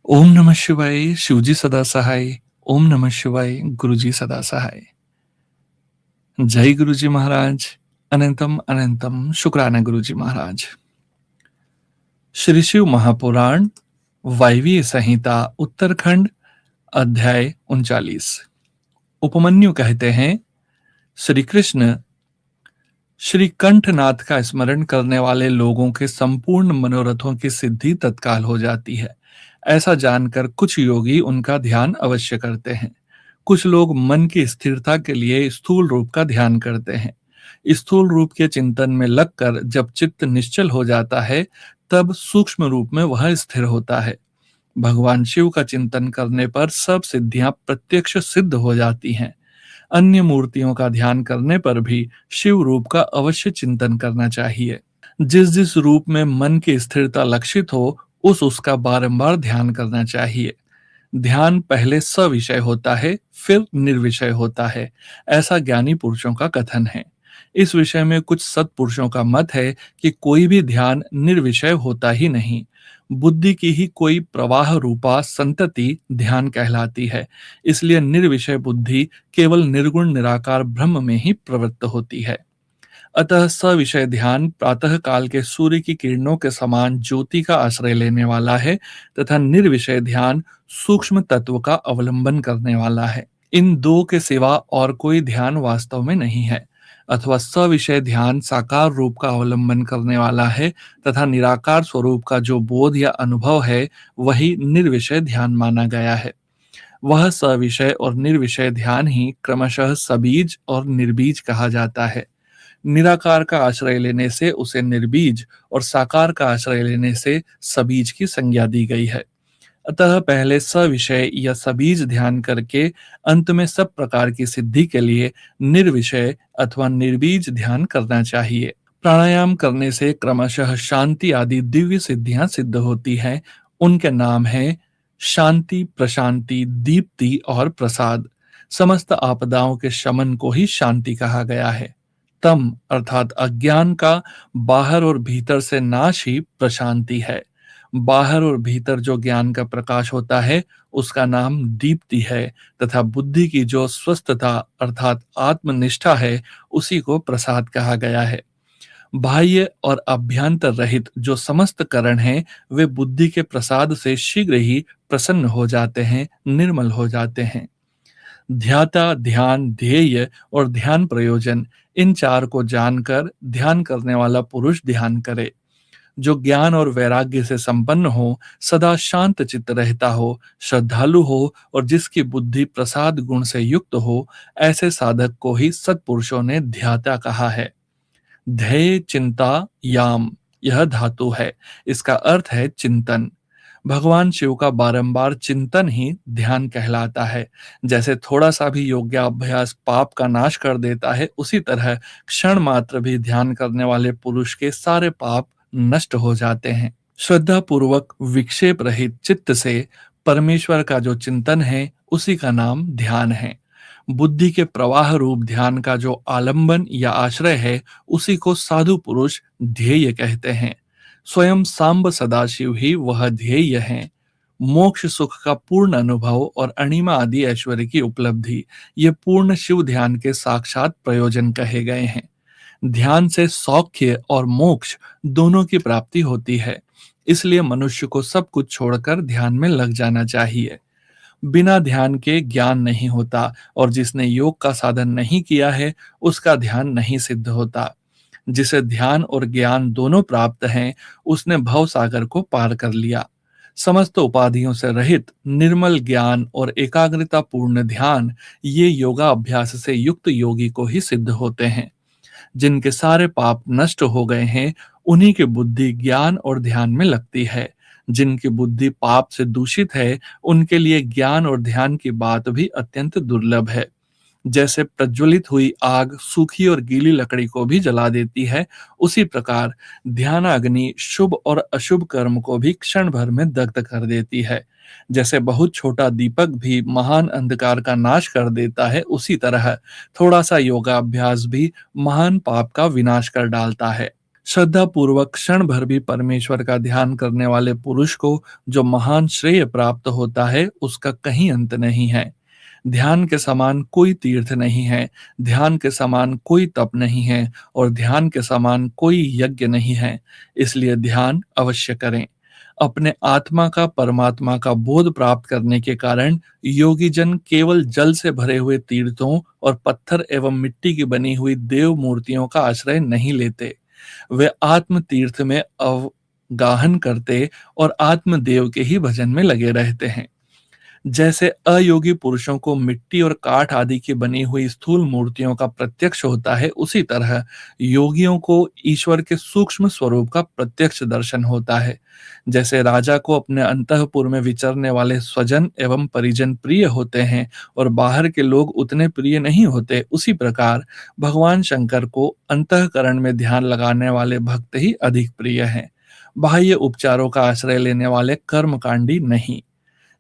ओम नमः शिवाय, शिवजी सदा सहाय। ओम नमः शिवाय, गुरुजी सदा सहाय। जय गुरुजी महाराज। अनंतम अनंतम शुक्राना गुरुजी महाराज। श्री शिव महापुराण वायवीय संहिता उत्तरखंड अध्याय 39। उपमन्यु कहते हैं, श्री कृष्ण श्री कंठनाथ का स्मरण करने वाले लोगों के संपूर्ण मनोरथों की सिद्धि तत्काल हो जाती है। ऐसा जानकर कुछ योगी उनका ध्यान अवश्य करते हैं। कुछ लोग मन की स्थिरता के लिए स्थूल रूप का ध्यान करते हैं। स्थूल रूप के चिंतन में लगकर जब चित्त निश्चल हो जाता है, तब सूक्ष्म रूप में वह स्थिर होता है। भगवान शिव का चिंतन करने पर सब सिद्धियां प्रत्यक्ष सिद्ध हो जाती हैं। अन्य मूर्तियों का ध्यान करने पर भी शिव रूप का अवश्य चिंतन करना चाहिए। जिस जिस रूप में मन की स्थिरता लक्षित हो, उसका बारंबार ध्यान करना चाहिए। ध्यान पहले सविषय होता है, फिर निर्विषय होता है, ऐसा ज्ञानी पुरुषों का कथन है। इस विषय में कुछ सत्पुरुषों का मत है कि कोई भी ध्यान निर्विषय होता ही नहीं। बुद्धि की ही कोई प्रवाह रूपा संतति ध्यान कहलाती है। इसलिए निर्विषय बुद्धि केवल निर्गुण निराकार ब्रह्म में ही प्रवृत्त होती है। अतः सविषय ध्यान प्रातः काल के सूर्य की किरणों के समान ज्योति का आश्रय लेने वाला है, तथा निर्विषय ध्यान सूक्ष्म तत्व का अवलंबन करने वाला है। इन दो के सिवा और कोई ध्यान वास्तव में नहीं है। अथवा सविषय ध्यान साकार रूप का अवलंबन करने वाला है, तथा निराकार स्वरूप का जो बोध या अनुभव है, वही निर्विषय ध्यान माना गया है। वह सविषय और निर्विषय ध्यान ही क्रमशः सबीज और निर्बीज कहा जाता है। निराकार का आश्रय लेने से उसे निर्बीज और साकार का आश्रय लेने से सबीज की संज्ञा दी गई है। अतः पहले सविषय या सबीज ध्यान करके अंत में सब प्रकार की सिद्धि के लिए निर्विषय अथवा निर्बीज ध्यान करना चाहिए। प्राणायाम करने से क्रमशः शांति आदि दिव्य सिद्धियां सिद्ध होती हैं। उनके नाम हैं शांति, प्रशांति, दीप्ति और प्रसाद। समस्त आपदाओं के शमन को ही शांति कहा गया है। तम अर्थात अज्ञान का बाहर और भीतर से नाश ही प्रशांति है। बाहर और भीतर जो ज्ञान का प्रकाश होता है, उसका नाम दीप्ति है, तथा बुद्धि की जो स्वस्थता अर्थात आत्मनिष्ठा है, उसी को प्रसाद कहा गया है। बाह्य और अभ्यंतर रहित जो समस्त करण हैं, वे बुद्धि के प्रसाद से शीघ्र ही प्रसन्न हो जाते हैं, निर्मल हो जाते हैं। ध्याता, ध्यान, ध्येय और ध्यान प्रयोजन, इन चार को जानकर ध्यान करने वाला पुरुष ध्यान करे। जो ज्ञान और वैराग्य से संपन्न हो, सदा शांत चित्त रहता हो, श्रद्धालु हो और जिसकी बुद्धि प्रसाद गुण से युक्त हो, ऐसे साधक को ही सत्पुरुषों ने ध्याता कहा है। ध्येय चिंता याम, यह धातु है। इसका अर्थ है चिंतन। भगवान शिव का बारंबार चिंतन ही ध्यान कहलाता है। जैसे थोड़ा सा भी योग्याभ्यास पाप का नाश कर देता है, उसी तरह क्षण मात्र भी ध्यान करने वाले पुरुष के सारे पाप नष्ट हो जाते हैं। श्रद्धा पूर्वक विक्षेप रहित चित्त से परमेश्वर का जो चिंतन है, उसी का नाम ध्यान है। बुद्धि के प्रवाह रूप ध्यान का जो आलंबन या आश्रय है, उसी को साधु पुरुष ध्येय कहते हैं। स्वयं सांब सदाशिव ही वह ध्येय है। मोक्ष सुख का पूर्ण अनुभव और अणिमा आदि ऐश्वर्य की उपलब्धि, ये पूर्ण शिव ध्यान के साक्षात प्रयोजन कहे गए हैं। ध्यान से सौख्य और मोक्ष दोनों की प्राप्ति होती है। इसलिए मनुष्य को सब कुछ छोड़कर ध्यान में लग जाना चाहिए। बिना ध्यान के ज्ञान नहीं होता, और जिसने योग का साधन नहीं किया है, उसका ध्यान नहीं सिद्ध होता। जिसे ध्यान और ज्ञान दोनों प्राप्त हैं, उसने भव सागर को पार कर लिया। समस्त उपाधियों से रहित निर्मल ज्ञान और एकाग्रता पूर्ण ध्यान, ये योगा अभ्यास से युक्त योगी को ही सिद्ध होते हैं। जिनके सारे पाप नष्ट हो गए हैं, उन्हीं की बुद्धि ज्ञान और ध्यान में लगती है। जिनकी बुद्धि पाप से दूषित है, उनके लिए ज्ञान और ध्यान की बात भी अत्यंत दुर्लभ है। जैसे प्रज्वलित हुई आग सूखी और गीली लकड़ी को भी जला देती है, उसी प्रकार ध्यानाग्नि शुभ और अशुभ कर्म को भी क्षण भर में दग्ध कर देती है। जैसे बहुत छोटा दीपक भी महान अंधकार का नाश कर देता है, उसी तरह थोड़ा सा योगाभ्यास भी महान पाप का विनाश कर डालता है। श्रद्धा पूर्वक क्षण भर भी परमेश्वर का ध्यान करने वाले पुरुष को जो महान श्रेय प्राप्त होता है उसका कहीं अंत नहीं है। ध्यान के समान कोई तीर्थ नहीं है, ध्यान के समान कोई तप नहीं है और ध्यान के समान कोई यज्ञ नहीं है। इसलिए ध्यान अवश्य करें। अपने आत्मा का परमात्मा का बोध प्राप्त करने के कारण योगी जन केवल जल से भरे हुए तीर्थों और पत्थर एवं मिट्टी की बनी हुई देव मूर्तियों का आश्रय नहीं लेते। वे आत्म तीर्थ में अवगाहन करते और आत्मदेव के ही भजन में लगे रहते हैं। जैसे अयोगी पुरुषों को मिट्टी और काठ आदि की बनी हुई स्थूल मूर्तियों का प्रत्यक्ष होता है, उसी तरह योगियों को ईश्वर के सूक्ष्म स्वरूप का प्रत्यक्ष दर्शन होता है। जैसे राजा को अपने अंतःपुर में विचरने वाले स्वजन एवं परिजन प्रिय होते हैं और बाहर के लोग उतने प्रिय नहीं होते, उसी प्रकार भगवान शंकर को अंतःकरण में ध्यान लगाने वाले भक्त ही अधिक प्रिय हैं, बाह्य उपचारों का आश्रय लेने वाले कर्मकांडी नहीं।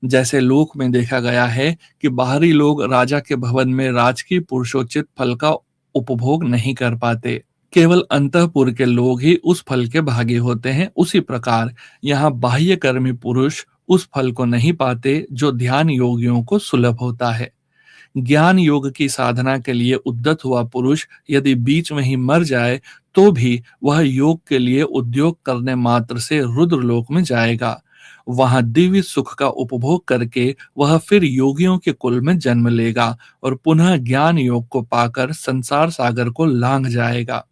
जैसे लोक में देखा गया है कि बाहरी लोग राजा के भवन में राजकीय पुरुषोचित फल का उपभोग नहीं कर पाते, केवल अंतःपुर के लोग ही उस फल के भागी होते हैं, उसी प्रकार यहाँ बाह्य कर्मी पुरुष उस फल को नहीं पाते जो ध्यान योगियों को सुलभ होता है। ज्ञान योग की साधना के लिए उद्यत हुआ पुरुष यदि बीच में ही मर जाए तो भी वह योग के लिए उद्योग करने मात्र से रुद्र लोक में जाएगा। वहां दिव्य सुख का उपभोग करके वह फिर योगियों के कुल में जन्म लेगा और पुनः ज्ञान योग को पाकर संसार सागर को लांघ जाएगा।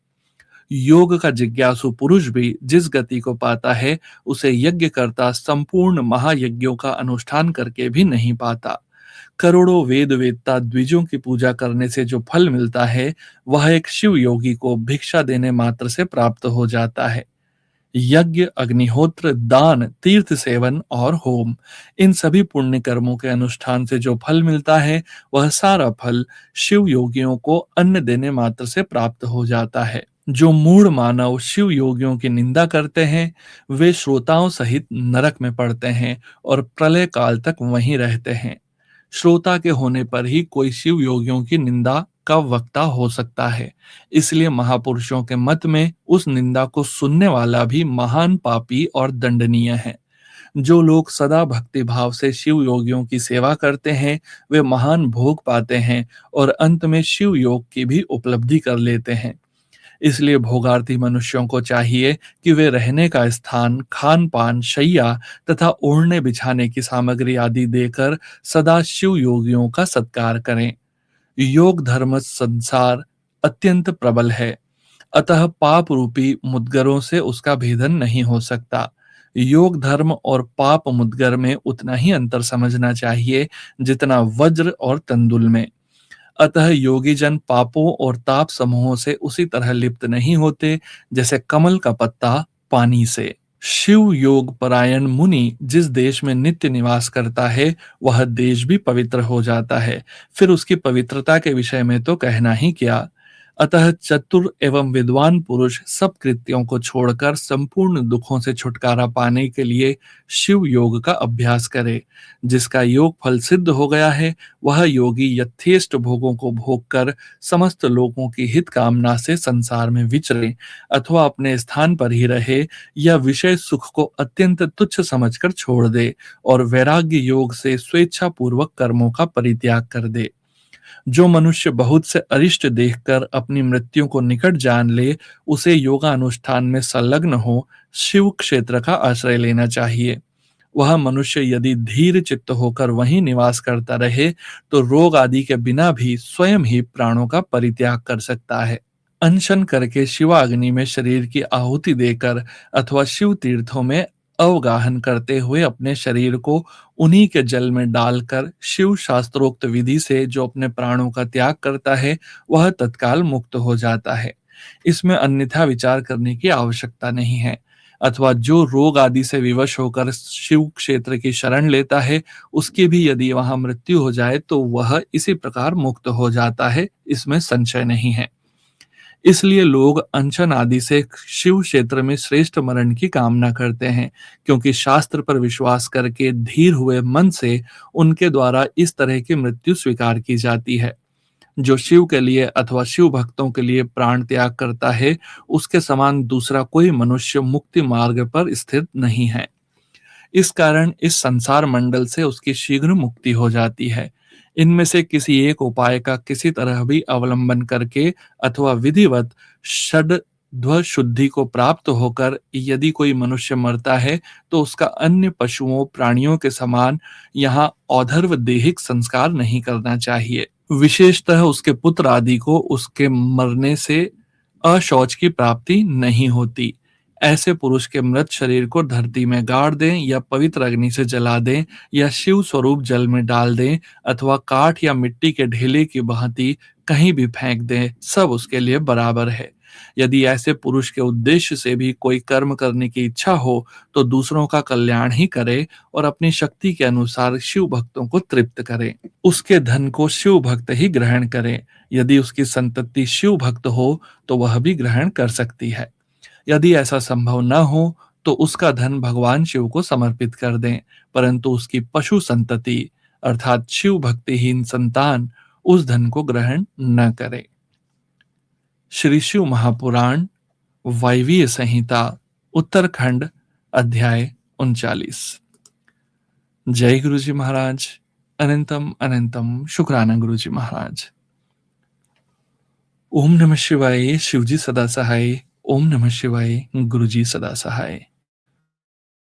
योग का जिज्ञासु पुरुष भी जिस गति को पाता है उसे यज्ञ करता संपूर्ण महायज्ञों का अनुष्ठान करके भी नहीं पाता। करोड़ों वेद वेदता द्विजों की पूजा करने से जो फल मिलता है वह एक शिव योगी को भिक्षा देने मात्र से प्राप्त हो जाता है। यज्ञ, अग्निहोत्र, दान, तीर्थ सेवन और होम, इन सभी पुण्य कर्मों के अनुष्ठान से जो फल मिलता है वह सारा फल शिव योगियों को अन्न देने मात्र से प्राप्त हो जाता है। जो मूढ़ मानव शिव योगियों की निंदा करते हैं वे श्रोताओं सहित नरक में पड़ते हैं और प्रलय काल तक वहीं रहते हैं। श्रोता के होने पर ही कोई शिव योगियों की निंदा का वक्ता हो सकता है। इसलिए महापुरुषों के मत में उस निंदा को सुनने वाला भी महान पापी और दंडनीय है। जो लोग सदा भक्ति भाव से शिव योगियों की सेवा करते हैं वे महान भोग पाते हैं और अंत में शिव योग की भी उपलब्धि कर लेते हैं। इसलिए भोगार्थी मनुष्यों को चाहिए कि वे रहने का स्थान, खान पान, शैया तथा ओढ़ने बिछाने की सामग्री आदि देकर सदा शिव योगियों का सत्कार करें। योग धर्म संसार अत्यंत प्रबल है, अतः पाप रूपी मुद्गरों से उसका भेदन नहीं हो सकता। योग धर्म और पाप मुद्गर में उतना ही अंतर समझना चाहिए जितना वज्र और तंदुल में। अतः योगी जन पापों और ताप समूहों से उसी तरह लिप्त नहीं होते जैसे कमल का पत्ता पानी से। शिव योग परायण मुनि जिस देश में नित्य निवास करता है वह देश भी पवित्र हो जाता है, फिर उसकी पवित्रता के विषय में तो कहना ही क्या। अतः चतुर एवं विद्वान पुरुष सब कृत्यों को छोड़कर संपूर्ण दुखों से छुटकारा पाने के लिए शिव योग का अभ्यास करे। जिसका योग फल सिद्ध हो गया है वह योगी यथेष्ट भोगों को भोग कर समस्त लोगों की हित कामना से संसार में विचरे अथवा अपने स्थान पर ही रहे या विषय सुख को अत्यंत तुच्छ समझकर छोड़ दे और वैराग्य योग से स्वेच्छा पूर्वक कर्मों का परित्याग कर दे। जो मनुष्य बहुत से अरिष्ट देखकर अपनी मृत्यु को निकट जान ले उसे योगानुष्ठान में संलग्न हो शिव क्षेत्र का आश्रय लेना चाहिए। वह मनुष्य यदि धीर चित्त होकर वहीं निवास करता रहे तो रोग आदि के बिना भी स्वयं ही प्राणों का परित्याग कर सकता है। अनशन करके शिवाग्नि में शरीर की आहुति देकर अथवा शिव तीर्थों में अवगाहन करते हुए अपने शरीर को उन्हीं के जल में डालकर शिव शास्त्रोक्त विधि से जो अपने प्राणों का त्याग करता है वह तत्काल मुक्त हो जाता है। इसमें अन्यथा विचार करने की आवश्यकता नहीं है। अथवा जो रोग आदि से विवश होकर शिव क्षेत्र की शरण लेता है उसकी भी यदि वहां मृत्यु हो जाए तो वह इसी प्रकार मुक्त हो जाता है, इसमें संशय नहीं है। इसलिए लोग अनशन आदि से शिव क्षेत्र में श्रेष्ठ मरण की कामना करते हैं, क्योंकि शास्त्र पर विश्वास करके धीर हुए मन से उनके द्वारा इस तरह की मृत्यु स्वीकार की जाती है। जो शिव के लिए अथवा शिव भक्तों के लिए प्राण त्याग करता है, उसके समान दूसरा कोई मनुष्य मुक्ति मार्ग पर स्थित नहीं है। इस कारण इस संसार मंडल से उसकी शीघ्र मुक्ति हो जाती है। इनमें से किसी एक उपाय का किसी तरह भी अवलंबन करके अथवा विधिवत षड्व शुद्धि को प्राप्त होकर यदि कोई मनुष्य मरता है, तो उसका अन्य पशुओं प्राणियों के समान यहाँ औधर्व देहिक संस्कार नहीं करना चाहिए। विशेषतः उसके पुत्र आदि को उसके मरने से अशौच की प्राप्ति नहीं होती। ऐसे पुरुष के मृत शरीर को धरती में गाड़ दें या पवित्र अग्नि से जला दें या शिव स्वरूप जल में डाल दें अथवा काठ या मिट्टी के ढेले की भांति कहीं भी फेंक दें, सब उसके लिए बराबर है। यदि ऐसे पुरुष के उद्देश्य से भी कोई कर्म करने की इच्छा हो, तो दूसरों का कल्याण ही करे और अपनी शक्ति के अनुसार शिव भक्तों को तृप्त करे। उसके धन को शिव भक्त ही ग्रहण करे। यदि उसकी संतति शिव भक्त हो, तो वह भी ग्रहण कर सकती है। यदि ऐसा संभव न हो, तो उसका धन भगवान शिव को समर्पित कर दें, परंतु उसकी पशु संतति अर्थात शिव भक्तिहीन संतान उस धन को ग्रहण न करे। श्री शिव महापुराण वायवीय संहिता उत्तरखंड अध्याय 39। जय गुरु जी महाराज। अनंतम अनंतम शुक्राना गुरु जी महाराज। ओम नमः शिवाय। शिवजी सदा सहाय। ओम नमः शिवाय। गुरुजी सदा सहाय।